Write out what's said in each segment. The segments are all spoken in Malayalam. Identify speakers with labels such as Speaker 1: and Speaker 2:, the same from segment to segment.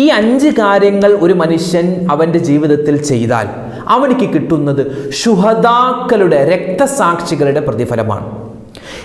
Speaker 1: ഈ 5 കാര്യങ്ങൾ ഒരു മനുഷ്യൻ അവൻ്റെ ജീവിതത്തിൽ ചെയ്താൽ അവനിക്ക് കിട്ടുന്നത് ശുഹദാക്കളുടെ, രക്തസാക്ഷികളുടെ പ്രതിഫലമാണ്.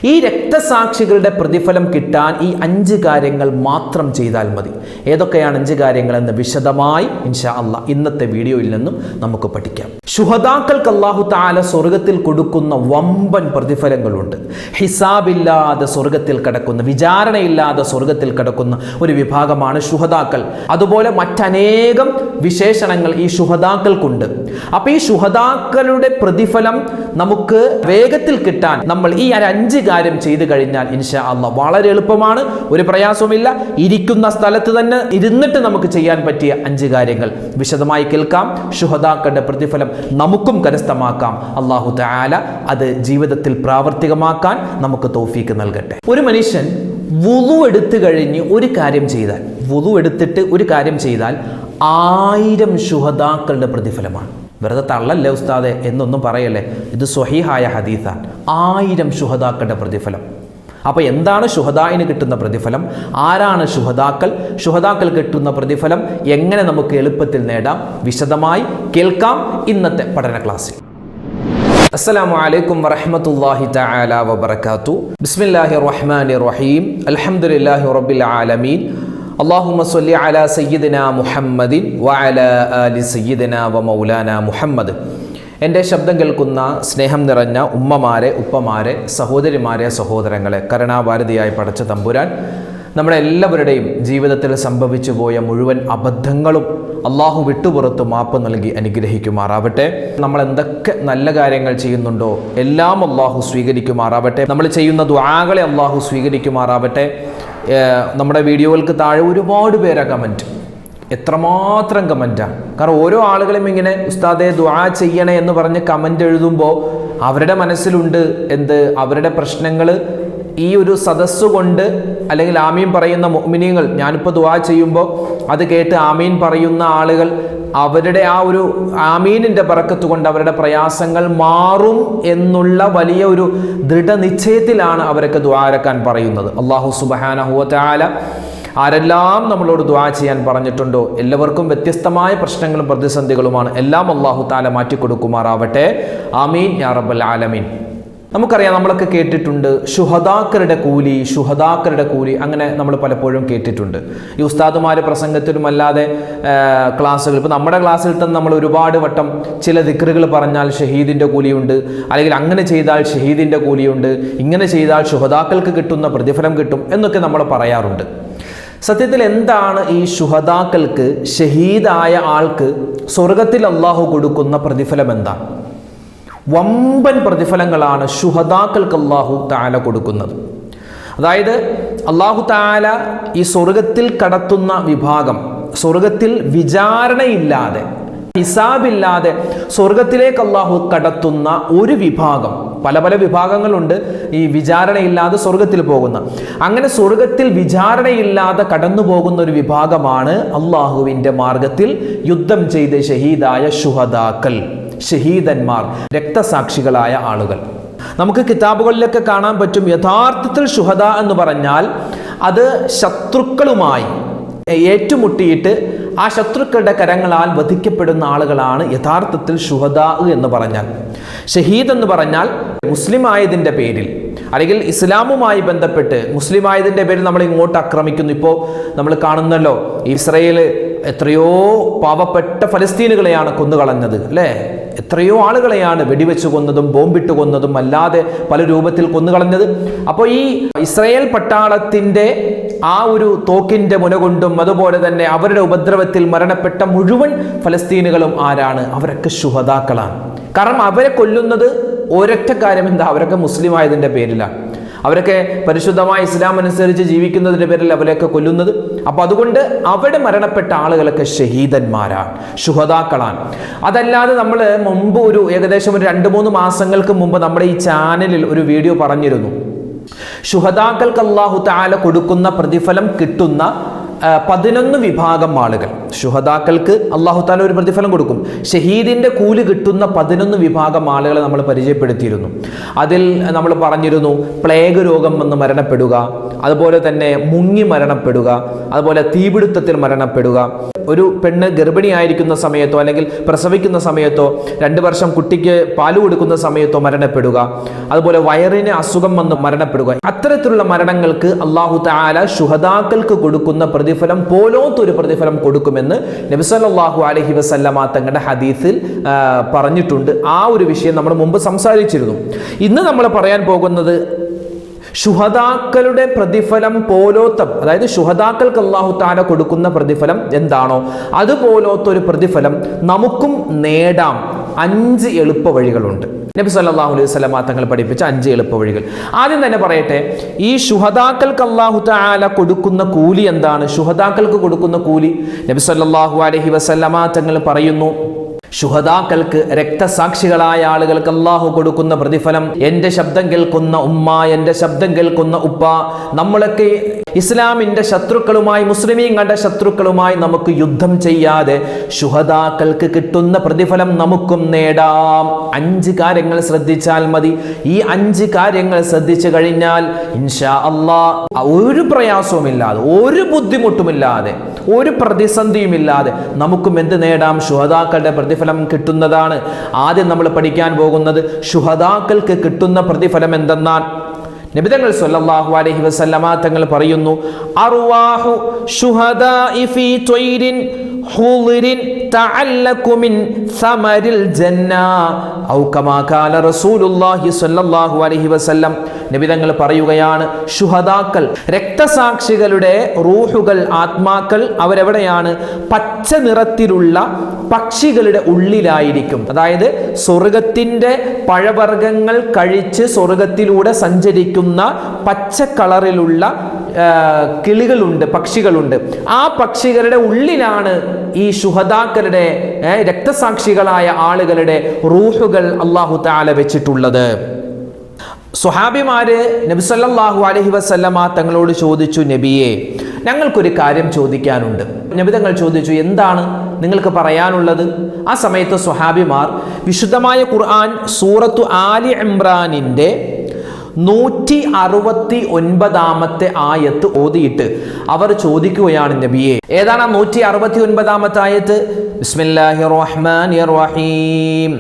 Speaker 1: ഈ രക്തസാക്ഷികളുടെ പ്രതിഫലം കിട്ടാൻ ഈ 5 കാര്യങ്ങൾ മാത്രം ചെയ്താൽ മതി. ഏതൊക്കെയാണ് 5 കാര്യങ്ങളെന്ന് വിശദമായി ഇൻഷാ അല്ലാഹ് ഇന്നത്തെ വീഡിയോയിൽ നിന്നും നമുക്ക് പഠിക്കാം. ശുഹദാക്കൾക്ക് അല്ലാഹു തആല സ്വർഗത്തിൽ കൊടുക്കുന്ന വമ്പൻ പ്രതിഫലങ്ങളുണ്ട്. ഹിസാബില്ലാതെ സ്വർഗത്തിൽ കടക്കുന്ന, വിചാരണയില്ലാതെ സ്വർഗത്തിൽ കടക്കുന്ന ഒരു വിഭാഗമാണ് ശുഹദാക്കൾ. അതുപോലെ മറ്റനേകം വിശേഷണങ്ങൾ ഈ ശുഹദാക്കൾക്കുണ്ട്. അപ്പോൾ ഈ ശുഹദാക്കളുടെ പ്രതിഫലം നമുക്ക് വേഗത്തിൽ കിട്ടാൻ നമ്മൾ ഈ 5 കാര്യം ചെയ്തു കഴിഞ്ഞാൽ ഇൻഷാ അല്ലാഹ് വളരെ എളുപ്പമാണ്, ഒരു പ്രയാസവുമില്ല. ഇരിക്കുന്ന സ്ഥലത്ത് തന്നെ ഇരുന്നിട്ട് നമുക്ക് ചെയ്യാൻ പറ്റിയ 5 കാര്യങ്ങൾ വിശദമായി കേൾക്കാം. ശുഹദാക്കളുടെ പ്രതിഫലം നമുക്കും കരസ്ഥമാക്കാം. അല്ലാഹു തആല അത് ജീവിതത്തിൽ പ്രാവർത്തികമാക്കാൻ നമുക്ക് തൗഫീക്ക് നൽകട്ടെ. ഒരു മനുഷ്യൻ വുളു എടുത്തു കഴിഞ്ഞ് ഒരു കാര്യം ചെയ്താൽ, വുളു എടുത്തിട്ട് ഒരു കാര്യം ചെയ്താൽ 1000 ശുഹദാക്കളുടെ പ്രതിഫലമാണ്. വെറുതെ തള്ളല്ലേ ഉസ്താദെ എന്നൊന്നും പറയല്ലേ, ഇത് സ്വഹീഹായ ഹദീസാണ്. 1000 ശുഹദാക്കളുടെ പ്രതിഫലം. അപ്പോൾ എന്താണ് ശുഹദായിന് കിട്ടുന്ന പ്രതിഫലം? ആരാണ് ശുഹദാക്കൾ? ശുഹദാക്കൾ കിട്ടുന്ന പ്രതിഫലം എങ്ങനെ നമുക്ക് എളുപ്പത്തിൽ നേടാം? വിശദമായി കേൾക്കാം ഇന്നത്തെ പഠന ക്ലാസ്സിൽ. അസ്സലാമു അലൈക്കും വറഹ്മത്തുള്ളാഹി തആല വബറകാതുഹു. ബിസ്മില്ലാഹിർ റഹ്മാനിർ റഹീം. അൽഹംദുലില്ലാഹി റബ്ബിൽ ആലമീൻ. അല്ലാഹുമ്മ സ്വല്ലി അലാ സയ്യിദിനാ മുഹമ്മദിൻ വഅലാ ആലി സയ്യിദിനാ വമൗലാനാ മുഹമ്മദ്. എൻ്റെ ശബ്ദം കേൾക്കുന്ന സ്നേഹം നിറഞ്ഞ ഉമ്മമാരെ, ഉപ്പമാരെ, സഹോദരിമാരെ, സഹോദരങ്ങളെ, കരുണാഭാരതിയായി പടച്ച തമ്പുരാൻ നമ്മുടെ എല്ലാവരുടെയും ജീവിതത്തിൽ സംഭവിച്ചു പോയ മുഴുവൻ അബദ്ധങ്ങളും അള്ളാഹു വിട്ടുപുറത്ത് മാപ്പ് നൽകി അനുഗ്രഹിക്കുമാറാവട്ടെ. നമ്മൾ എന്തൊക്കെ നല്ല കാര്യങ്ങൾ ചെയ്യുന്നുണ്ടോ എല്ലാം അള്ളാഹു സ്വീകരിക്കുമാറാവട്ടെ. നമ്മൾ ചെയ്യുന്ന ദുആകളെ അള്ളാഹു സ്വീകരിക്കുമാറാവട്ടെ. നമ്മുടെ വീഡിയോകൾക്ക് താഴെ ഒരുപാട് പേരാ കമൻറ്റ്, എത്രമാത്രം കമൻറ്റാണ്. കാരണം ഓരോ ആളുകളും ഇങ്ങനെ ഉസ്താദെ ദുആ ചെയ്യണേ എന്ന് പറഞ്ഞ് കമൻ്റ് എഴുതുമ്പോൾ അവരുടെ മനസ്സിലുണ്ട് എന്ത്, അവരുടെ പ്രശ്നങ്ങൾ ഈ ഒരു സദസ്സ് കൊണ്ട്, അല്ലെങ്കിൽ ആമീൻ പറയുന്ന മുഅ്മിനീങ്ങൾ, ഞാനിപ്പോൾ ദുആ ചെയ്യുമ്പോൾ അത് കേട്ട് ആമീൻ പറയുന്ന ആളുകൾ അവരുടെ ആ ഒരു ആമീനിൻ്റെ ബറക്കത്ത് കൊണ്ട് അവരുടെ പ്രയാസങ്ങൾ മാറും എന്നുള്ള വലിയ ഒരു ദൃഢനിശ്ചയത്തിലാണ് അവരൊക്കെ ദുആ ഇറക്കാൻ പറയുന്നത്. അല്ലാഹു സുബ്ഹാനഹു വ തആല ആരെല്ലാം നമ്മളോട് ദുആ ചെയ്യാൻ പറഞ്ഞിട്ടുണ്ടോ എല്ലാവർക്കും വ്യത്യസ്തമായ പ്രശ്നങ്ങളും പ്രതിസന്ധികളുമാണ്. എല്ലാം അല്ലാഹു തആല മാറ്റിക്കൊടുക്കുമാറാവട്ടെ. ആമീൻ യാ റബ്ബൽ ആലമീൻ. നമുക്കറിയാം, നമ്മളൊക്കെ കേട്ടിട്ടുണ്ട് ശുഹദാക്കളുടെ കൂലി, ശുഹദാക്കളുടെ കൂലി, അങ്ങനെ നമ്മൾ പലപ്പോഴും കേട്ടിട്ടുണ്ട്. ഈ ഉസ്താദുമാർ പ്രസംഗത്തിലും അല്ലാതെ ക്ലാസ്സുകൾ, ഇപ്പോൾ നമ്മുടെ ക്ലാസ്സിൽ തന്നെ നമ്മൾ ഒരുപാട് വട്ടം ചില ദിക്റുകൾ പറഞ്ഞാൽ ഷഹീദിൻ്റെ കൂലിയുണ്ട്, അല്ലെങ്കിൽ അങ്ങനെ ചെയ്താൽ ഷഹീദിൻ്റെ കൂലിയുണ്ട്, ഇങ്ങനെ ചെയ്താൽ ശുഹദാക്കൾക്ക് കിട്ടുന്ന പ്രതിഫലം കിട്ടും എന്നൊക്കെ നമ്മൾ പറയാറുണ്ട്. സത്യത്തിൽ എന്താണ് ഈ ശുഹദാക്കൾക്ക്, ഷഹീദായ ആൾക്ക് സ്വർഗത്തിൽ അള്ളാഹു കൊടുക്കുന്ന പ്രതിഫലം എന്താണ്? വമ്പൻ പ്രതിഫലങ്ങളാണ് ശുഹദാക്കൾക്ക് അല്ലാഹു തആല കൊടുക്കുന്നത്. അതായത് അല്ലാഹു തആല ഈ സ്വർഗത്തിൽ കടത്തുന്ന വിഭാഗം, സ്വർഗത്തിൽ വിചാരണയില്ലാതെ, ഹിസാബില്ലാതെ സ്വർഗത്തിലേക്ക് അല്ലാഹു കടത്തുന്ന ഒരു വിഭാഗം, പല പല വിഭാഗങ്ങളുണ്ട് ഈ വിചാരണയില്ലാതെ സ്വർഗത്തിൽ പോകുന്ന. അങ്ങനെ സ്വർഗത്തിൽ വിചാരണയില്ലാതെ കടന്നു പോകുന്ന ഒരു വിഭാഗമാണ് അല്ലാഹുവിൻ്റെ മാർഗത്തിൽ യുദ്ധം ചെയ്ത് ഷഹീദായ ശുഹദാക്കൾ, ഷഹീദന്മാർ, രക്തസാക്ഷികളായ ആളുകൾ. നമുക്ക് കിതാബുകളിലൊക്കെ കാണാൻ പറ്റും, യഥാർത്ഥത്തിൽ ശുഹദാ എന്ന് പറഞ്ഞാൽ അത് ശത്രുക്കളുമായി ഏറ്റുമുട്ടിയിട്ട് ആ ശത്രുക്കളുടെ കരങ്ങളാൽ വധിക്കപ്പെടുന്ന ആളുകളാണ് യഥാർത്ഥത്തിൽ ശുഹദാ എന്ന് പറഞ്ഞാൽ. ഷഹീദ് എന്ന് പറഞ്ഞാൽ മുസ്ലിം ആയതിൻ്റെ പേരിൽ, അല്ലെങ്കിൽ ഇസ്ലാമുമായി ബന്ധപ്പെട്ട് മുസ്ലിം ആയതിൻ്റെ പേരിൽ നമ്മൾ ഇങ്ങോട്ട് ആക്രമിക്കുന്നു. ഇപ്പോൾ നമ്മൾ കാണുന്നല്ലോ, ഇസ്രയേൽ എത്രയോ പാവപ്പെട്ട ഫലസ്തീനുകളെയാണ് കൊന്നുകളഞ്ഞത്, അല്ലേ? എത്രയോ ആളുകളെയാണ് വെടിവെച്ച് കൊന്നതും ബോംബിട്ട് കൊന്നതും അല്ലാതെ പല രൂപത്തിൽ കൊന്നുകളഞ്ഞത്. അപ്പോൾ ഈ ഇസ്രായേൽ പട്ടാളത്തിൻ്റെ ആ ഒരു തോക്കിൻ്റെ മുന കൊണ്ടും അതുപോലെ തന്നെ അവരുടെ ഉപദ്രവത്തിൽ മരണപ്പെട്ട മുഴുവൻ ഫലസ്തീനുകളും ആരാണ്? അവരൊക്കെ ശുഹദാക്കളാണ്. കാരണം അവരെ കൊല്ലുന്നത് ഒരൊറ്റ കാര്യം എന്താ? അവരൊക്കെ മുസ്ലിം ആയതിൻ്റെ പേരിലാണ്. അവരൊക്കെ പരിശുദ്ധമായ ഇസ്ലാം അനുസരിച്ച് ജീവിക്കുന്നതിൻ്റെ പേരിൽ അവരെയൊക്കെ കൊല്ലുന്നത്. അപ്പം അതുകൊണ്ട് അവിടെ മരണപ്പെട്ട ആളുകളൊക്കെ ഷഹീദന്മാരാണ്, ശുഹദാക്കളാണ്. അതല്ലാതെ നമ്മൾ മുമ്പ് ഏകദേശം ഒരു 2-3 മാസങ്ങൾക്ക് മുമ്പ് നമ്മുടെ ഈ ചാനലിൽ ഒരു വീഡിയോ പറഞ്ഞിരുന്നു. ശുഹദാക്കൾക്ക് അല്ലാഹു തആല കൊടുക്കുന്ന പ്രതിഫലം കിട്ടുന്ന 11 വിഭാഗം ആളുകൾ. ശുഹദാക്കൾക്ക് അല്ലാഹു തആല ഒരു പ്രതിഫലം കൊടുക്കും. ഷഹീദിന്റെ കൂലി കിട്ടുന്ന 11 വിഭാഗം ആളുകളെ നമ്മൾ പരിചയപ്പെടുത്തിയിരുന്നു. അതിൽ നമ്മൾ പറഞ്ഞിരുന്നു പ്ലേഗ് രോഗം വന്ന് മരണപ്പെടുക, അതുപോലെ തന്നെ മുങ്ങി മരണപ്പെടുക, അതുപോലെ തീപിടുത്തത്തിൽ മരണപ്പെടുക, ഒരു പെണ്ണ് ഗർഭിണിയായിരിക്കുന്ന സമയത്തോ അല്ലെങ്കിൽ പ്രസവിക്കുന്ന സമയത്തോ 2 വർഷം കുട്ടിക്ക് പാല് കൊടുക്കുന്ന സമയത്തോ മരണപ്പെടുക, അതുപോലെ വയറിന് അസുഖം വന്ന് മരണപ്പെടുക. അത്തരത്തിലുള്ള മരണങ്ങൾക്ക് അല്ലാഹു തആല ശുഹദാക്കൾക്ക് കൊടുക്കുന്ന പ്രതിഫലം പോലോത്തൊരു പ്രതിഫലം കൊടുക്കുമെന്ന് നബി സല്ലല്ലാഹു അലൈഹി വസല്ലമ തങ്ങളുടെ ഹദീസിൽ പറഞ്ഞിട്ടുണ്ട്. ആ ഒരു വിഷയം നമ്മൾ മുമ്പ് സംസാരിച്ചിരുന്നു. ഇന്ന് നമ്മൾ പറയാൻ പോകുന്നത് ശുഹദാക്കളുടെ പ്രതിഫലം പോലോത്തം, അതായത് ശുഹദാക്കൾക്ക് അല്ലാഹു തആല കൊടുക്കുന്ന പ്രതിഫലം എന്താണോ അതുപോലത്തൊരു പ്രതിഫലം നമുക്കും നേടാം. 5 എളുപ്പ വഴികളുണ്ട്. നബി സല്ലല്ലാഹു അലൈഹി വസല്ലമ തങ്ങൾ പഠിപ്പിച്ച 5 എളുപ്പ വഴികൾ. ആദ്യം തന്നെ പറയട്ടെ, ഈ ശുഹദാക്കൾക്ക് അല്ലാഹു തആല കൊടുക്കുന്ന കൂലി എന്താണ്? ശുഹദാക്കൾക്ക് കൊടുക്കുന്ന കൂലി നബി സല്ലല്ലാഹു അലൈഹി വസല്ലമ തങ്ങൾ പറയുന്നു, ശുഹദാക്കൾക്ക്, രക്തസാക്ഷികളായ ആളുകൾക്ക് അല്ലാഹു കൊടുക്കുന്ന പ്രതിഫലം, എൻ്റെ ശബ്ദം കേൾക്കുന്ന ഉമ്മ, എൻ്റെ ശബ്ദം കേൾക്കുന്ന ഉപ്പ, നമ്മളൊക്കെ ഇസ്ലാമിൻ്റെ ശത്രുക്കളുമായി, മുസ്ലിമീങ്ങളുടെ ശത്രുക്കളുമായി നമുക്ക് യുദ്ധം ചെയ്യാതെ ശുഹദാക്കൾക്ക് കിട്ടുന്ന പ്രതിഫലം നമുക്കും നേടാം. 5 കാര്യങ്ങൾ ശ്രദ്ധിച്ചാൽ മതി. ഈ 5 കാര്യങ്ങൾ ശ്രദ്ധിച്ചു കഴിഞ്ഞാൽ ഇൻഷാ അല്ലാഹ് ഒരു പ്രയാസവുമില്ലാതെ, ഒരു ബുദ്ധിമുട്ടുമില്ലാതെ, ഒരു പ്രതിസന്ധിയുമില്ലാതെ നമുക്കും എന്ത് നേടാം? ശുഹദാക്കളുടെ പ്രതിഫലം കിട്ടുന്നതാണ്. ആദ്യം നമ്മൾ പഠിക്കാൻ പോകുന്നത് ശുഹദാക്കൾക്ക് കിട്ടുന്ന പ്രതിഫലം എന്തെന്നാണ്. നബി തങ്ങൾ സല്ലല്ലാഹു അലൈഹി വസല്ലമ തങ്ങൾ പറയുന്നു, അർവാഹു ശുഹദാഇ ഫീ ത്വയ്രിൻ ഹുളിരിൻ തഅല്ലഖു മിൻ സമരിൽ ജന്ന ഔ കമാ ഖാല റസൂലുള്ളാഹി സ്വല്ലല്ലാഹു അലൈഹി വസല്ലം. നബി തങ്ങൾ പറയുകയാണ്, ശുഹദാക്കൾ, രക്തസാക്ഷികളുടെ റൂഹുകൾ, ആത്മാക്കൾ അവരെവിടെയാണ്? പച്ച നിറത്തിലുള്ള പക്ഷികളുടെ ഉള്ളിലായിരിക്കും. അതായത് സ്വർഗത്തിന്റെ പഴവർഗ്ഗങ്ങൾ കഴിച്ച് സ്വർഗത്തിലൂടെ സഞ്ചരിക്കുന്ന പച്ച കളറിലുള്ള കിളികളുണ്ട്, പക്ഷികളുണ്ട്. ആ പക്ഷികളുടെ ഉള്ളിലാണ് ഈ ശുഹദാക്കളുടെ, രക്തസാക്ഷികളായ ആളുകളുടെ റൂഹുകൾ അല്ലാഹു തആല വെച്ചിട്ടുള്ളത്. സ്വഹാബിമാര് നബി സല്ലല്ലാഹു അലൈഹി വസല്ലമ തങ്ങളോട് ചോദിച്ചു, നബിയെ, ഞങ്ങൾക്കൊരു കാര്യം ചോദിക്കാനുണ്ട്. നബി തങ്ങൾ ചോദിച്ചു, എന്താണ് നിങ്ങൾക്ക് പറയാനുള്ളത്? ആ സമയത്ത് സ്വഹാബിമാർ വിശുദ്ധമായ ഖുർആൻ സൂറത്തു ആലി ഇംറാനിന്റെ 169 ആയത്ത് ഓതിയിട്ട് അവർ ചോദിക്കുകയാണ്, നബിയെ, ഏതാണ് 169 ആയത്ത്? ബിസ്മില്ലാഹിർ റഹ്മാനിർ റഹീം.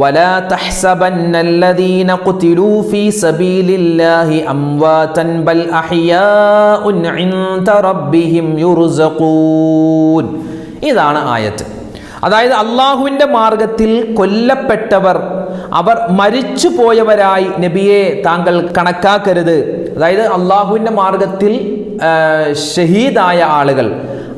Speaker 1: ولا تحسبن الذين قتلوا في سبيل الله أمواتا بل أحياء عند ربهم يرزقون. ഇതാണ് ആയത്ത്. അതായത് അള്ളാഹുവിൻ്റെ മാർഗത്തിൽ കൊല്ലപ്പെട്ടവർ, അവർ മരിച്ചു പോയവരായി നബിയെ താങ്കൾ കണക്കാക്കരുത്. അതായത് അള്ളാഹുവിൻ്റെ മാർഗത്തിൽ ഷഹീദായ ആളുകൾ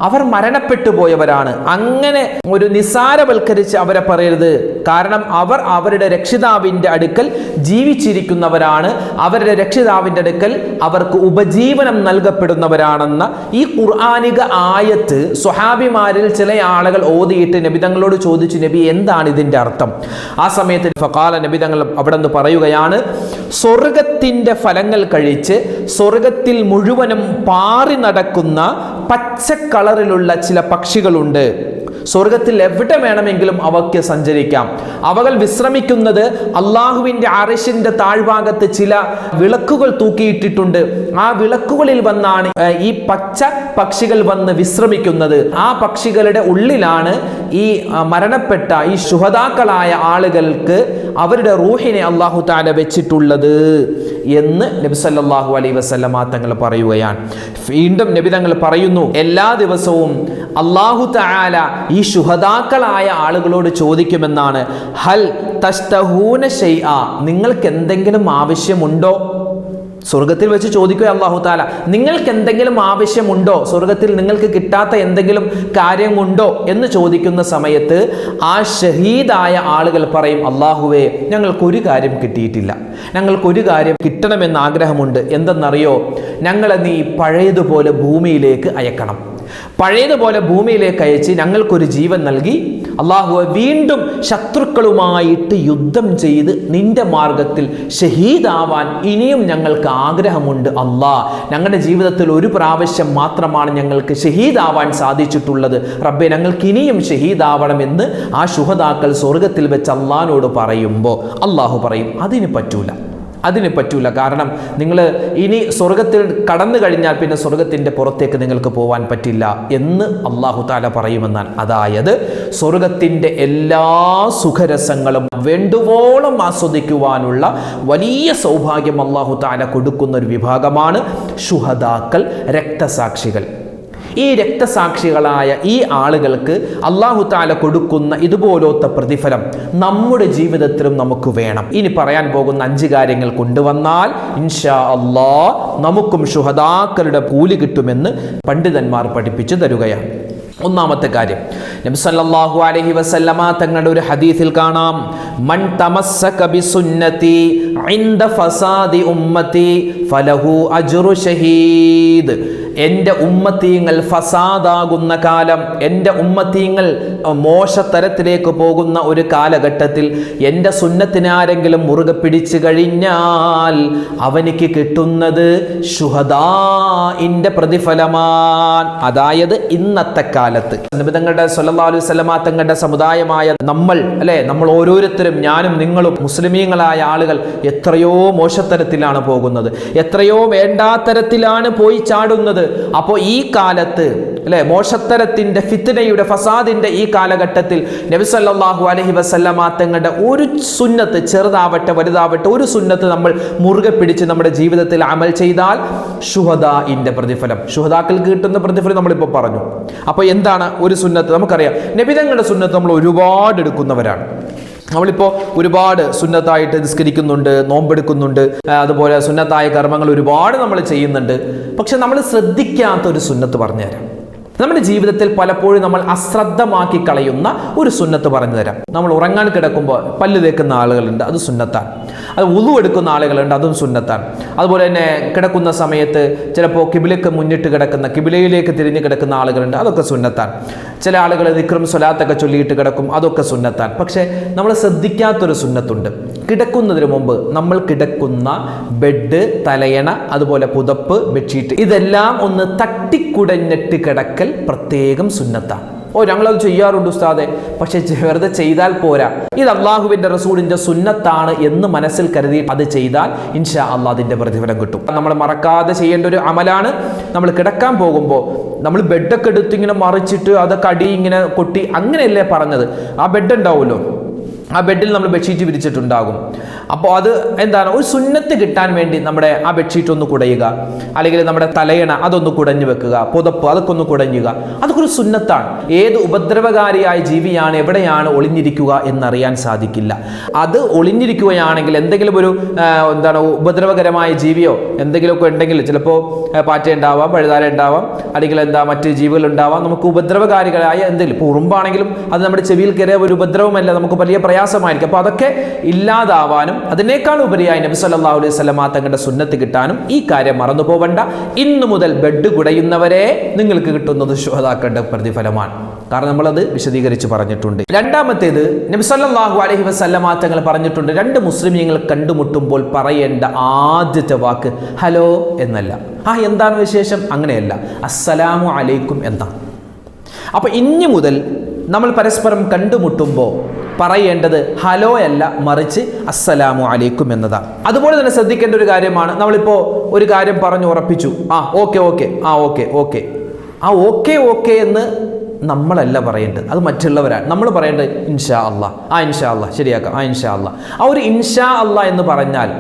Speaker 1: അവർ മരണപ്പെട്ടു പോയവരാണ്. അങ്ങനെ ഒരു നിസാരവൽക്കരിച്ച് അവരെ പറയരുത്. കാരണം അവർ അവരുടെ രക്ഷിതാവിൻ്റെ അടുക്കൽ ജീവിച്ചിരിക്കുന്നവരാണ്. അവരുടെ രക്ഷിതാവിൻ്റെ അടുക്കൽ അവർക്ക് ഉപജീവനം നൽകപ്പെടുന്നവരാണെന്ന ഈ ഖുർആനിക ആയത്ത് സ്വഹാബിമാരിൽ ചില ആളുകൾ ഓതിയിട്ട് നബി തങ്ങളോട് ചോദിച്ചു, നബി, എന്താണ് ഇതിൻ്റെ അർത്ഥം? ആ സമയത്ത് ഫഖാല, നബി തങ്ങൾ അവിടെ നിന്ന് പറയുകയാണ്, സ്വർഗത്തിൻ്റെ ഫലങ്ങൾ കഴിച്ച് സ്വർഗത്തിൽ മുഴുവനും പാറി നടക്കുന്ന പച്ച കളറിലുള്ള ചില പക്ഷികളുണ്ട്. സ്വർഗത്തിൽ എവിടെ വേണമെങ്കിലും അവയ്ക്ക് സഞ്ചരിക്കാം. അവകൾ വിശ്രമിക്കുന്നത് അള്ളാഹുവിൻ്റെ അർശിന്റെ താഴ്ഭാഗത്ത് ചില വിളക്കുകൾ തൂക്കിയിട്ടിട്ടുണ്ട്. ആ വിളക്കുകളിൽ വന്നാണ് ഈ പച്ച പക്ഷികൾ വന്ന് വിശ്രമിക്കുന്നത്. ആ പക്ഷികളുടെ ഉള്ളിലാണ് ഈ മരണപ്പെട്ട ഈ ശുഹദാക്കളായ ആളുകൾക്ക് അവരുടെ റൂഹിനെ അല്ലാഹു തആല വെച്ചിട്ടുള്ളത് എന്ന് നബി സല്ലല്ലാഹു അലൈഹി വസല്ലമ തങ്ങൾ പറയുകയാണ്. വീണ്ടും നബി തങ്ങൾ പറയുന്നു, എല്ലാ ദിവസവും അല്ലാഹു തആല ഈ ശുഹദാക്കളായ ആളുകളോട് ചോദിക്കുമെന്നാണ്, ഹൽ തസ്തഹൂന ഷൈഅ, നിങ്ങൾക്ക് എന്തെങ്കിലും ആവശ്യമുണ്ടോ? സ്വർഗത്തിൽ വെച്ച് ചോദിക്കുക അല്ലാഹു തആല, നിങ്ങൾക്ക് എന്തെങ്കിലും ആവശ്യമുണ്ടോ? സ്വർഗത്തിൽ നിങ്ങൾക്ക് കിട്ടാത്ത എന്തെങ്കിലും കാര്യമുണ്ടോ എന്ന് ചോദിക്കുന്ന സമയത്ത് ആ ഷഹീദായ ആളുകൾ പറയും, അല്ലാഹുവേ, ഞങ്ങൾക്കൊരു കാര്യം കിട്ടിയിട്ടില്ല, ഞങ്ങൾക്കൊരു കാര്യം കിട്ടണമെന്ന് ആഗ്രഹമുണ്ട്. എന്തെന്നറിയോ? ഞങ്ങളെ നീ പഴയതുപോലെ ഭൂമിയിലേക്ക് അയക്കണം. പഴയതുപോലെ ഭൂമിയിലേക്ക് അയച്ച് ഞങ്ങൾക്കൊരു ജീവൻ നൽകി അള്ളാഹുവെ വീണ്ടും ശത്രുക്കളുമായിട്ട് യുദ്ധം ചെയ്ത് നിന്റെ മാർഗത്തിൽ ഷഹീദാവാൻ ഇനിയും ഞങ്ങൾക്ക് ആഗ്രഹമുണ്ട് അല്ലാ. ഞങ്ങളുടെ ജീവിതത്തിൽ ഒരു പ്രാവശ്യം മാത്രമാണ് ഞങ്ങൾക്ക് ഷഹീദാവാൻ സാധിച്ചിട്ടുള്ളത്. റബ്ബേ, ഞങ്ങൾക്ക് ഇനിയും ഷഹീദാവണമെന്ന് ആ ശുഹദാക്കൾ സ്വർഗത്തിൽ വെച്ച് അള്ളാഹിനോട് പറയുമ്പോൾ അള്ളാഹു പറയും അതിന് പറ്റൂല. കാരണം നിങ്ങൾ ഇനി സ്വർഗത്തിൽ കടന്നു കഴിഞ്ഞാൽ പിന്നെ സ്വർഗത്തിൻ്റെ പുറത്തേക്ക് നിങ്ങൾക്ക് പോകാൻ പറ്റില്ല എന്ന് അള്ളാഹു താല പറയുമെന്നാണ്. അതായത് സ്വർഗത്തിൻ്റെ എല്ലാ സുഖരസങ്ങളും വേണ്ടുവോളം ആസ്വദിക്കുവാനുള്ള വലിയ സൗഭാഗ്യം അള്ളാഹു താല കൊടുക്കുന്ന ഒരു വിഭാഗമാണ് ശുഹദാക്കൾ, രക്തസാക്ഷികൾ. ഈ രക്തസാക്ഷികളായ ഈ ആളുകൾക്ക് അല്ലാഹു തആല കൊടുക്കുന്ന ഇതുപോലത്തെ പ്രതിഫലം നമ്മുടെ ജീവിതത്തിലും നമുക്ക് വേണം. ഇനി പറയാൻ പോകുന്ന 5 കാര്യങ്ങൾ കൊണ്ടുവന്നാൽ ഇൻഷാ അല്ലാഹ് നമുക്കും ശുഹദാക്കളുടെ കൂലി കിട്ടുമെന്ന് പണ്ഡിതന്മാർ പഠിപ്പിച്ചു തരുകയാണ്. ഒന്നാമത്തെ കാര്യം, നബി സല്ലല്ലാഹു അലൈഹി വസല്ലമ തങ്ങളുടെ ഒരു ഹദീസിൽ കാണാം, മൻ തമസ്സക ബിസുന്നതി ഇൻദ ഫസാദി ഉമ്മതി ഫലഹു അജ്റു ഷഹീദ്. എൻ്റെ ഉമ്മത്തീങ്ങൾ ഫസാദാകുന്ന കാലം, എൻ്റെ ഉമ്മത്തീങ്ങൾ മോശത്തരത്തിലേക്ക് പോകുന്ന ഒരു കാലഘട്ടത്തിൽ എൻ്റെ സുന്നത്തിനെ ആരെങ്കിലും മുറുകെ പിടിച്ചു കഴിഞ്ഞാൽ അവനിക്ക് കിട്ടുന്നത് ശുഹദാഇന്റെ പ്രതിഫലമാണ്. അതായത് ഇന്നത്തെ കാലത്ത് നബി തങ്ങളുടെ സ്വല്ലല്ലാഹു അലൈഹി വസല്ലമ തങ്ങളുടെ സമുദായമായ നമ്മൾ ഓരോരുത്തരും, ഞാനും നിങ്ങളും മുസ്ലിമീങ്ങളായ ആളുകൾ എത്രയോ മോശത്തരത്തിലാണ് പോകുന്നത്, എത്രയോ വേണ്ടാത്തരത്തിലാണ് പോയി ചാടുന്നത്. അപ്പോൾ ഈ കാലത്ത് മോശത്തരത്തിന്റെ ഫിത്നയുടെ ഫസാദിന്റെ ഈ കാലഘട്ടത്തിൽ നബി സല്ലല്ലാഹു അലൈഹി വസല്ലമ തങ്ങളുടെ ഒരു സുന്നത്ത്, ചെറുതാവട്ടെ വലുതാവട്ടെ, ഒരു സുന്നത്ത് നമ്മൾ മുറുകെ പിടിച്ച് നമ്മുടെ ജീവിതത്തിൽ അമൽ ചെയ്താൽ ശുഹദാഇന്റെ പ്രതിഫലം, ശുഹദാക്കൾക്ക് കിട്ടുന്ന പ്രതിഫലം നമ്മളിപ്പോൾ പറഞ്ഞു. അപ്പോൾ എന്താണ് ഒരു സുന്നത്ത്? നമുക്കറിയാം, നബി തങ്ങളുടെ സുന്നത്ത് നമ്മൾ ഒരുപാട് എടുക്കുന്നവരാണ്. നമ്മളിപ്പോൾ ഒരുപാട് സുന്നത്തായിട്ട് നിസ്കരിക്കുന്നുണ്ട്, നോമ്പെടുക്കുന്നുണ്ട്, അതുപോലെ സുന്നത്തായ കർമ്മങ്ങൾ ഒരുപാട് നമ്മൾ ചെയ്യുന്നുണ്ട്. പക്ഷെ നമ്മൾ ശ്രദ്ധിക്കാത്ത ഒരു സുന്നത്ത് പറഞ്ഞുതരാം. നമ്മുടെ ജീവിതത്തിൽ പലപ്പോഴും നമ്മൾ അശ്രദ്ധമാക്കി കളയുന്ന ഒരു സുന്നത്ത് പറഞ്ഞു തരാം. നമ്മൾ ഉറങ്ങാൻ കിടക്കുമ്പോൾ പല്ല് തേക്കുന്ന ആളുകളുണ്ട്, അത് സുന്നത്താണ്. അത് വുളു എടുക്കുന്ന ആളുകളുണ്ട്, അതും സുന്നത്താണ്. അതുപോലെ തന്നെ കിടക്കുന്ന സമയത്ത് ചിലപ്പോൾ കിബിലക്ക് മുന്നിട്ട് കിടക്കുന്ന, കിബിലയിലേക്ക് തിരിഞ്ഞ് കിടക്കുന്ന ആളുകളുണ്ട്, അതൊക്കെ സുന്നത്താണ്. ചില ആളുകൾ ദിക്റും സ്വലാത്തൊക്കെ ചൊല്ലിയിട്ട് കിടക്കും, അതൊക്കെ സുന്നത്താണ്. പക്ഷേ നമ്മൾ ശ്രദ്ധിക്കാത്തൊരു സുന്നത്തുണ്ട്. കിടക്കുന്നതിന് മുമ്പ് നമ്മൾ കിടക്കുന്ന ബെഡ്, തലയണ, അതുപോലെ പുതപ്പ്, ബെഡ്ഷീറ്റ്, ഇതെല്ലാം ഒന്ന് തട്ടിക്കുടഞ്ഞിട്ട് കിടക്കൽ പ്രത്യേകം സുന്നത്താണ്. ഞങ്ങളത് ചെയ്യാറുണ്ട് ഉസ്താദെ, പക്ഷെ വെറുതെ ചെയ്താൽ പോരാ. ഇത് അള്ളാഹുവിന്റെ റസൂലിന്റെ സുന്നത്താണ് എന്ന് മനസ്സിൽ കരുതി അത് ചെയ്താൽ ഇൻഷാ അള്ളാഹ് അതിന്റെ പ്രതിഫലം കിട്ടും. നമ്മൾ മറക്കാതെ ചെയ്യേണ്ട ഒരു അമലാണ്. നമ്മൾ കിടക്കാൻ പോകുമ്പോൾ നമ്മൾ ബെഡൊക്കെ എടുത്ത് ഇങ്ങനെ മറിച്ചിട്ട് അതൊക്കെ അടി ഇങ്ങനെ കൊട്ടി അങ്ങനെയല്ലേ പറഞ്ഞത്. ആ ബെഡ് ഉണ്ടാവുമല്ലോ, ആ ബെഡിൽ നമ്മൾ ബെഡ്ഷീറ്റ് വിരിച്ചിട്ടുണ്ടാകും. അപ്പോൾ അത് എന്താണ്, ഒരു സുന്നത്ത് കിട്ടാൻ വേണ്ടി നമ്മുടെ ആ ബെഡ്ഷീറ്റ് ഒന്ന് കുടയുക, അല്ലെങ്കിൽ നമ്മുടെ തലയണ അതൊന്ന് കുടഞ്ഞു വെക്കുക, പുതപ്പ് അതൊക്കെ ഒന്ന് കുടഞ്ഞുക, അതൊക്കെ ഒരു സുന്നത്താണ്. ഏത് ഉപദ്രവകാരിയായ ജീവിയാണ് എവിടെയാണ് ഒളിഞ്ഞിരിക്കുക എന്നറിയാൻ സാധിക്കില്ല. അത് ഒളിഞ്ഞിരിക്കുകയാണെങ്കിൽ എന്തെങ്കിലും ഒരു ഉപദ്രവകരമായ ജീവിയോ എന്തെങ്കിലുമൊക്കെ ഉണ്ടെങ്കിൽ, ചിലപ്പോൾ പാറ്റ ഉണ്ടാവാം, പഴുതാര ഉണ്ടാവാം, അല്ലെങ്കിൽ മറ്റ് ജീവികൾ ഉണ്ടാവാം, നമുക്ക് ഉപദ്രവകാരികളായ എന്തെങ്കിലും, ഇപ്പോൾ ഉറുമ്പാണെങ്കിലും അത് നമ്മുടെ ചെവിയിൽ കയറിയ ഒരു ഉപദ്രവമല്ല, നമുക്ക് വലിയ പ്രയാസമായിരിക്കും. അപ്പോൾ അതൊക്കെ ഇല്ലാതാവാനും അതിനേക്കാൾ ഉപരിയായി നബി സല്ലല്ലാഹു അലൈഹി വസല്ലമ തങ്ങളുടെ സുന്നത്ത് കിട്ടാനും ഈ കാര്യം മറന്നു പോവണ്ട. ഇന്നു മുതൽ ബെഡ് കുടയുന്നവരെ നിങ്ങൾക്ക് കിട്ടുന്നത് ശുഹദാക്കളുടെ പ്രതിഫലമാണ്. കാരണം നമ്മളത് വിശദീകരിച്ച് പറഞ്ഞിട്ടുണ്ട്. രണ്ടാമത്തേത്, നബി സല്ലല്ലാഹു അലൈഹി വസല്ലമ തങ്ങൾ പറഞ്ഞിട്ടുണ്ട്, 2 മുസ്ലിമീങ്ങൾ കണ്ടുമുട്ടുമ്പോൾ പറയേണ്ട ആദ്യത്തെ വാക്ക് ഹലോ എന്നല്ല. എന്താണ് വിശേഷം, അങ്ങനെയല്ല, അസ്സലാമു അലൈക്കും എന്നാണ്. അപ്പൊ ഇനി മുതൽ നമ്മൾ പരസ്പരം കണ്ടുമുട്ടുമ്പോൾ പറയേണ്ടത് ഹലോ അല്ല, മറിച്ച് അസ്സലാമു അലൈക്കും എന്നതാണ്. അതുപോലെ തന്നെ ശ്രദ്ധിക്കേണ്ട ഒരു കാര്യമാണ്, നമ്മളിപ്പോൾ ഒരു കാര്യം പറഞ്ഞു ഉറപ്പിച്ചു, ഓക്കെ എന്ന് നമ്മളല്ല പറയേണ്ടത്, അത് മറ്റുള്ളവരാണ്. നമ്മൾ പറയേണ്ടത് ഇൻഷാ അല്ലാ, ഇൻഷാ അല്ലാ ശരിയാക്കാം, ഇൻഷാ അല്ലാ. ആ ഒരു ഇൻഷാ അല്ലാ എന്ന് പറഞ്ഞാൽ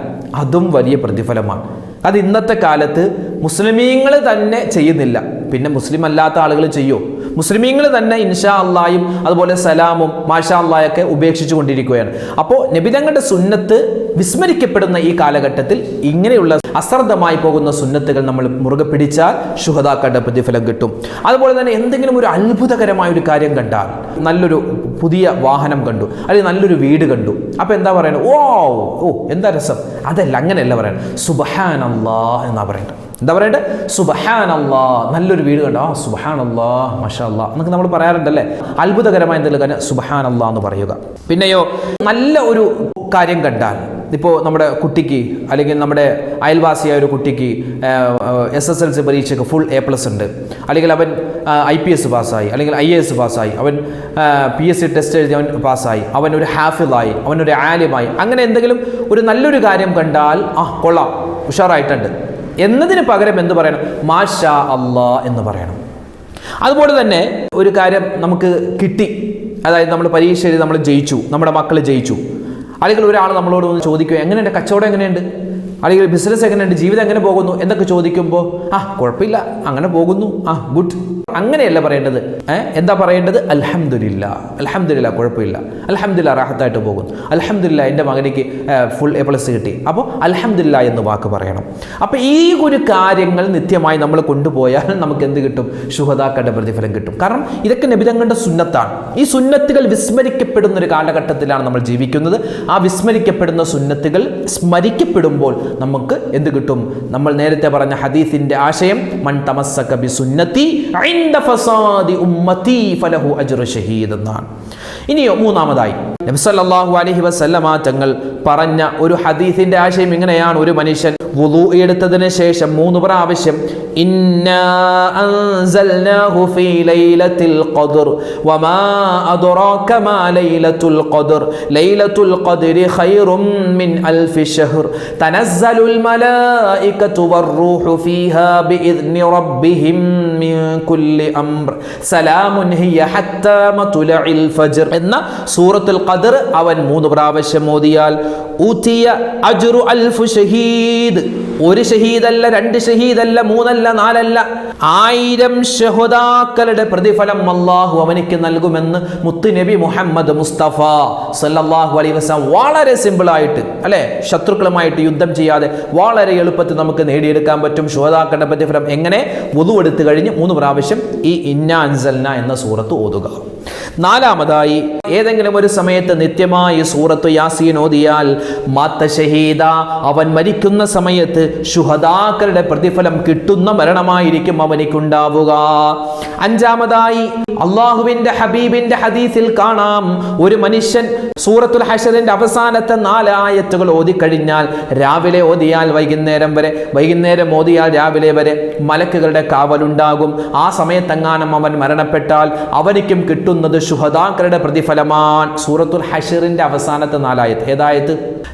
Speaker 1: അതും വലിയ പ്രതിഫലമാണ്. അത് ഇന്നത്തെ കാലത്ത് മുസ്ലിമീങ്ങൾ തന്നെ ചെയ്യുന്നില്ല, പിന്നെ മുസ്ലിം അല്ലാത്ത ആളുകൾ ചെയ്യുമോ? മുസ്ലിമീങ്ങൾ തന്നെ ഇൻഷാ അല്ലായും അതുപോലെ സലാമും മാഷാ അല്ലായൊക്കെ ഉപേക്ഷിച്ചു കൊണ്ടിരിക്കുകയാണ്. അപ്പോൾ നബിതങ്ങളുടെ സുന്നത്ത് വിസ്മരിക്കപ്പെടുന്ന ഈ കാലഘട്ടത്തിൽ ഇങ്ങനെയുള്ള അശ്രദ്ധമായി പോകുന്ന സുന്നത്തുകൾ നമ്മൾ മുറുകെ പിടിച്ചാൽ ശുഹദാക്കളുടെ പ്രതിഫലം കിട്ടും. അതുപോലെ തന്നെ എന്തെങ്കിലും ഒരു അത്ഭുതകരമായ ഒരു കാര്യം കണ്ടാൽ, നല്ലൊരു പുതിയ വാഹനം കണ്ടു, അല്ലെങ്കിൽ നല്ലൊരു വീട് കണ്ടു, അപ്പോൾ എന്താ പറയുന്നത്? എന്താ രസം, അതല്ല, അങ്ങനെയല്ല പറയണം, സുബ്ഹാനല്ലാഹ് എന്നാ പറയണം. എന്താ പറയണ്ടേ? സുബ്ഹാനല്ലാ. നല്ലൊരു വീട് കണ്ടോ, സുബ്ഹാനല്ലാ മാഷാ അല്ലാ എന്നൊക്കെ നമ്മൾ പറയാറുണ്ടല്ലേ. അത്ഭുതകരമായ എന്തെങ്കിലും കാര്യം സുബ്ഹാനല്ലാ എന്ന് പറയുക. പിന്നെയോ നല്ല ഒരു കാര്യം കണ്ടാൽ, ഇപ്പോൾ നമ്മുടെ കുട്ടിക്ക് അല്ലെങ്കിൽ നമ്മുടെ അയൽവാസിയായ ഒരു കുട്ടിക്ക് SSLC പരീക്ഷയ്ക്ക് ഫുൾ A+ ഉണ്ട്, അല്ലെങ്കിൽ അവൻ IPS പാസ്സായി, അല്ലെങ്കിൽ IAS പാസ്സായി, അവൻ PSC ടെസ്റ്റ് എഴുതി അവൻ പാസ്സായി, അവൻ ഒരു ഹാഫിളായി, അവനൊരു ആലിമായി, അങ്ങനെ എന്തെങ്കിലും ഒരു നല്ലൊരു കാര്യം കണ്ടാൽ കൊള്ളാം, ഉഷാറായിട്ടുണ്ട് എന്നതിന് പകരം എന്ത് പറയണം? മാഷാ അല്ലാ എന്ന് പറയണം. അതുപോലെ തന്നെ ഒരു കാര്യം നമുക്ക് കിട്ടി, അതായത് നമ്മൾ പരീക്ഷ എഴുതി നമ്മൾ ജയിച്ചു, നമ്മുടെ മക്കൾ ജയിച്ചു, അല്ലെങ്കിൽ ഒരാൾ നമ്മളോട് ഒന്ന് ചോദിക്കുക എങ്ങനെയുണ്ട്, കച്ചവടം എങ്ങനെയുണ്ട്, അല്ലെങ്കിൽ ബിസിനസ് എങ്ങനെയുണ്ട്, ജീവിതം എങ്ങനെ പോകുന്നു എന്നൊക്കെ ചോദിക്കുമ്പോൾ കുഴപ്പമില്ല, അങ്ങനെ പോകുന്നു, ഗുഡ്, അങ്ങനെയല്ല പറയേണ്ടത്. എന്താ പറയേണ്ടത്? അൽഹംദുലില്ലാ, അൽഹംദുലില്ലാ കുഴപ്പമില്ല, അൽഹംദുലില്ലാ റാഹത്തായിട്ട് പോകുന്നു, അൽഹംദുലില്ലാ എൻ്റെ മകനിക്ക് ഫുൾ A+ കിട്ടി, അപ്പോൾ അൽഹംദുലില്ലാ എന്ന് വാക്ക് പറയണം. അപ്പോൾ ഈ ഒരു കാര്യങ്ങൾ നിത്യമായി നമ്മൾ കൊണ്ടുപോയാൽ നമുക്ക് എന്ത് കിട്ടും? ശുഹദാക്കളുടെ പ്രതിഫലം കിട്ടും. കാരണം ഇതൊക്കെ നബി തങ്ങളുടെ സുന്നത്താണ്. ഈ സുന്നത്തുകൾ വിസ്മരിക്കപ്പെടുന്ന ഒരു കാലഘട്ടത്തിലാണ് നമ്മൾ ജീവിക്കുന്നത്. ആ വിസ്മരിക്കപ്പെടുന്ന സുന്നത്തുകൾ സ്മരിക്കപ്പെടുമ്പോൾ നമുക്ക് എന്ത് കിട്ടും? നമ്മൾ നേരത്തെ പറഞ്ഞ ഹദീസിന്റെ ആശയം, മൻ തമസ്സക ബി സുന്നത്തി ഇൻദ ഫസാദി ഉമ്മത്തി ഫലഹു അജ്റു ഷഹീദ് എന്നാണ്. ഇനിയോ മൂന്നാമതായി നബി സല്ലല്ലാഹു അലൈഹി വസല്ലമ തങ്ങൾ പറഞ്ഞ ഒരു ഹദീസിന്റെ ആശയം ഇങ്ങനെയാണ്: ഒരു മനുഷ്യൻ വുളു എടുത്തതിന് ശേഷം 3 പ്രാവശ്യം ഇന്നാ അൻസൽനാഹു ഫീ ലൈലത്തിൽ ഖദ്ർ വമാ അദ്റാക മാ ലൈലത്തുൽ ഖദ്ർ ലൈലത്തുൽ ഖദ്രി ഖൈറും മിൻ അൽഫി ശഹ്ർ തനസ്സലുൽ മലായികതു വർ-റൂഹു ഫീഹാ ബിഇദ്നി റബ്ബിഹിം മിൻ കുല്ലി അംർ സലാമുൻ ഹിയ ഹത്താ മത്ലഇൽ ഫജ്ർ എന്ന സൂറത്തുൽ ഖദ്ർ അവൻ 3 പ്രാവശ്യം ഓതിയാൽ ഊതിയ അജ്റു അൽഫ് ഷഹീദ്. ഒരു ഷഹീദല്ല, 2 ഷഹീദല്ല, 3 അല്ല, 4 അല്ല, 1000 ശുഹദാക്കളുടെ പ്രതിഫലം അല്ലാഹു അവനിക്ക് നൽകുമെന്ന് മുത്തുനബി മുഹമ്മദ് മുസ്തഫ സല്ലല്ലാഹു അലൈഹി വസല്ലം വളരെ സിമ്പിളായിട്ട്, അല്ലെ, ശത്രുക്കളുമായിട്ട് യുദ്ധം ചെയ്യാതെ വളരെ എളുപ്പത്തിൽ നമുക്ക് നേടിയെടുക്കാൻ പറ്റും ശുഹദാക്കളുടെ പ്രതിഫലം. എങ്ങനെ? വുളു എടുത്തു കഴിഞ്ഞ് 3 പ്രാവശ്യം ഈ ഇന്നാ അൻസൽന എന്ന സൂറത്ത് ഓതുക. നാലാമതായി, ഏതെങ്കിലും ഒരു സമയത്ത് നിത്യമായി സൂറത്ത് യാസീൻ ഓതിയാൽ മാത്ത ഷഹീദ, അവൻ മരിക്കുന്ന സമയത്ത് ശുഹദാക്കളുടെ പ്രതിഫലം കിട്ടുന്ന മരണമായിരിക്കും അവനിക്കുണ്ടാവുക. അഞ്ചാമതായി, അള്ളാഹുവിന്റെ ഹബീബിന്റെ ഹദീസിൽ കാണാം, ഒരു മനുഷ്യൻ സൂറത്തുൽ ഹശറിന്റെ അവസാനത്തെ 4 ആയത്തുകൾ ഓതിക്കഴിഞ്ഞാൽ, രാവിലെ ഓതിയാൽ വൈകുന്നേരം ഓതിയാൽ രാവിലെ വരെ മലക്കുകളുടെ കാവലുണ്ടാകും. ആ സമയത്തെങ്ങാനും അവൻ മരണപ്പെട്ടാൽ അവനിക്കും കിട്ടുന്നത് ശുഹദാക്കളുടെ പ്രതിഫലമാണ്. സൂറത്തുൽ ഹശറിന്റെ അവസാനത്തെ 4 ആയത്ത്. ഏതായത്?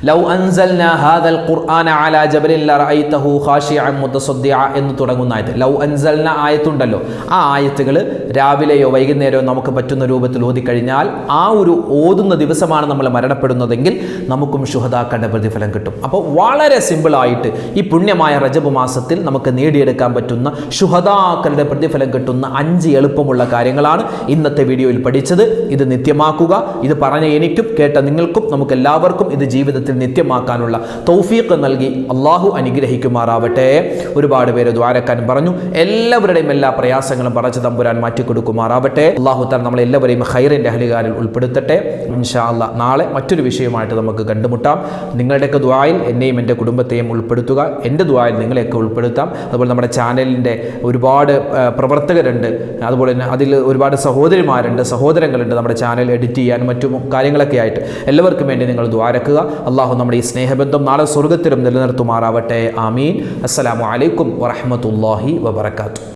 Speaker 1: ലൗ അൻസൽനാ ഹാദൽ ഖുർആന അലാ ജബലിൻ ലറഅയ്തഹു ഖാശിഅൻ മുതസദ്ദിഅ എന്ന് തുടങ്ങുന്ന ആയത്ത്. ലൗ അൻസൽന ആയത്തുണ്ടല്ലോ, ആ ആയത്തുകൾ രാവിലെയോ വൈകുന്നേരമോ നമുക്ക് പറ്റുന്ന രൂപത്തിൽ ഓതിക്കഴിഞ്ഞാൽ, ആ ഒരു ഓതുന്ന ദിവസമാണ് നമ്മൾ മരണപ്പെടുന്നതെങ്കിൽ നമുക്കും ശുഹദാക്കളുടെ പ്രതിഫലം കിട്ടും. അപ്പോൾ വളരെ സിമ്പിളായിട്ട് ഈ പുണ്യമായ റജബ് മാസത്തിൽ നമുക്ക് നേടിയെടുക്കാൻ പറ്റുന്ന ശുഹദാക്കളുടെ പ്രതിഫലം കിട്ടുന്ന 5 എളുപ്പമുള്ള കാര്യങ്ങളാണ് ഇന്നത്തെ വീഡിയോയിൽ പഠിച്ചത്. ഇത് നിത്യമാക്കുക. ഇത് പറഞ്ഞ എനിക്കും കേട്ട നിങ്ങൾക്കും നമുക്ക് എല്ലാവർക്കും ഇത് ജീവിതത്തിൽ നിത്യമാക്കാനുള്ള തൗഫീഖ് നൽകി അള്ളാഹു അനുഗ്രഹിക്കുമാറാവട്ടെ. ഒരുപാട് പേര് ദ്വാരക്കാൻ പറഞ്ഞു. എല്ലാവരുടെയും എല്ലാ പ്രയാസങ്ങളും പറച്ച് തമ്പുരാൻ മാറ്റിക്കൊടുക്കുമാറാവട്ടെ. അള്ളാഹു താൻ നമ്മളെല്ലാവരെയും ഖൈറിന്റെ അഹ്ലുകാരിൽ ഉൾപ്പെടുത്തട്ടെ. ഇൻഷാ അല്ലാഹ് നാളെ മറ്റൊരു വിഷയമായിട്ട് നമുക്ക് കണ്ടുമുട്ടാം. നിങ്ങളുടെയൊക്കെ ദുആയിൽ എന്നെയും എൻ്റെ കുടുംബത്തെയും ഉൾപ്പെടുത്തുക. എൻ്റെ ദുആയിൽ നിങ്ങളെയൊക്കെ ഉൾപ്പെടുത്താം. അതുപോലെ നമ്മുടെ ചാനലിൻ്റെ ഒരുപാട് പ്രവർത്തകരുണ്ട്, അതുപോലെ തന്നെ അതിൽ ഒരുപാട് സഹോദരങ്ങളുണ്ട് നമ്മുടെ ചാനൽ എഡിറ്റ് ചെയ്യാനും മറ്റു കാര്യങ്ങളൊക്കെ ആയിട്ട്. എല്ലാവർക്കും വേണ്ടി നിങ്ങൾ ദ്വാരക്കുക. അള്ളാഹു നമ്മുടെ ഈ സ്നേഹബന്ധം നാളെ സ്വർഗ്ഗത്തിലും നിലനിർത്തുമാറാവട്ടെ. ആമീൻ. അസ്സലാമു അലൈക്കും വറഹ്മത്തുള്ളാഹി വബറകാതുഹു.